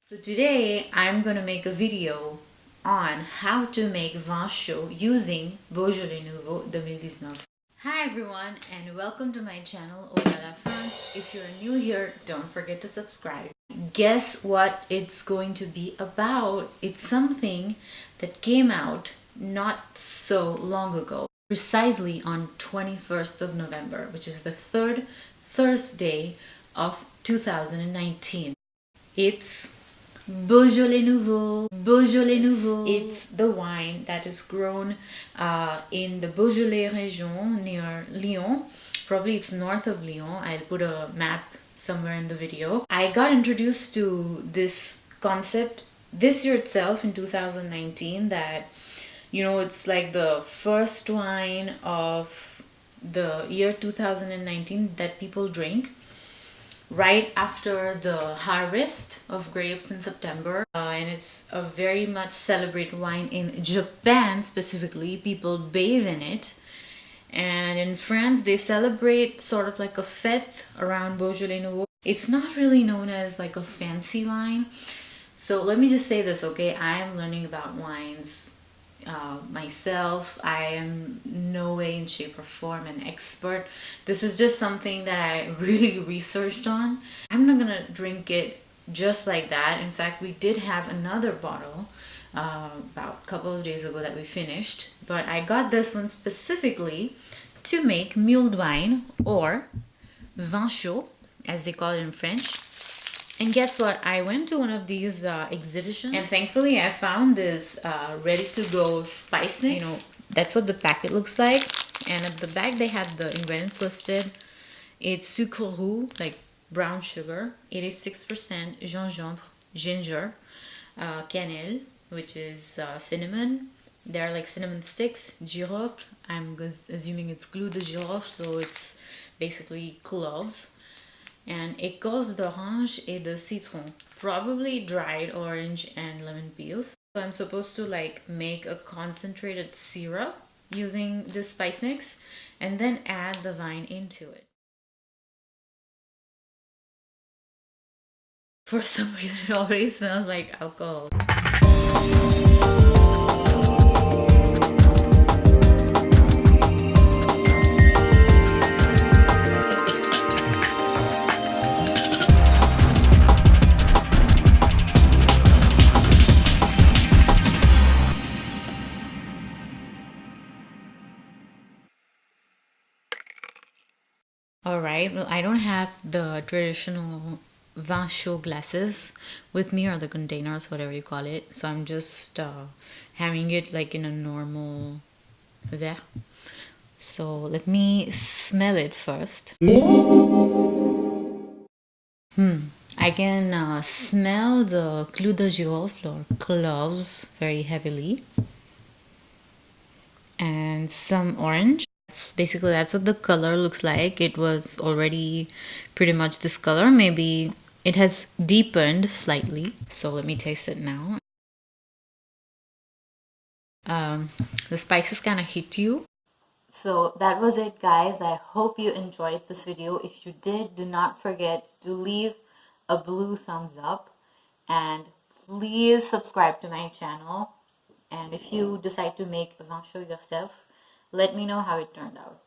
So today I'm going to make a video on how to make vin chaud using Beaujolais Nouveau 2019. Hi everyone and welcome to my channel Au La France. If you're new here, don't forget to subscribe. Guess what it's going to be about? It's something that came out not so long ago, precisely on 21st of November, which is the third Thursday of 2019. It's Beaujolais Nouveau. Beaujolais Nouveau. It's the wine that is grown in the Beaujolais region near Lyon. Probably it's north of Lyon. I'll put a map somewhere in the video. I got introduced to this concept this year itself in 2019 that, it's like the first wine of the year 2019 that people drink right after the harvest of grapes in September, and it's a very much celebrated wine in Japan. Specifically, people bathe in it, and in France they celebrate sort of like a fête around Beaujolais Nouveau. It's not really known as like a fancy wine, so let me just say this, okay? I am learning about wines myself. I am no way in shape or form an expert. This is just something that I really researched on. I'm not gonna drink it just like that. In fact, we did have another bottle about a couple of days ago that we finished, but I got this one specifically to make mulled wine, or vin chaud as they call it in French. And guess what? I went to one of these exhibitions, and thankfully I found this ready-to-go spice mix. That's what the packet looks like. And at the back they have the ingredients listed. It's sucre roux, like brown sugar, 86% gingembre, ginger, cannelle, which is cinnamon. They're like cinnamon sticks, girofle. I'm assuming it's clou de girofle, so it's basically cloves. And écorce d'orange et de citron, probably dried orange and lemon peels. So I'm supposed to like make a concentrated syrup using this spice mix and then add the wine into it. For some reason it already smells like alcohol. Alright, well, I don't have the traditional vin chaud glasses with me, or the containers, whatever you call it. So I'm just having it like in a normal verre. So let me smell it first. I can smell the clou de girofle or cloves very heavily, and some orange. That's what the color looks like. It was already pretty much this color. Maybe it has deepened slightly. So let me taste it now. The spices kind of hit you. So that was it, guys. I hope you enjoyed this video. If you did, do not forget to leave a blue thumbs up, and please subscribe to my channel. And if you decide to make a vin chaud yourself, let me know how it turned out.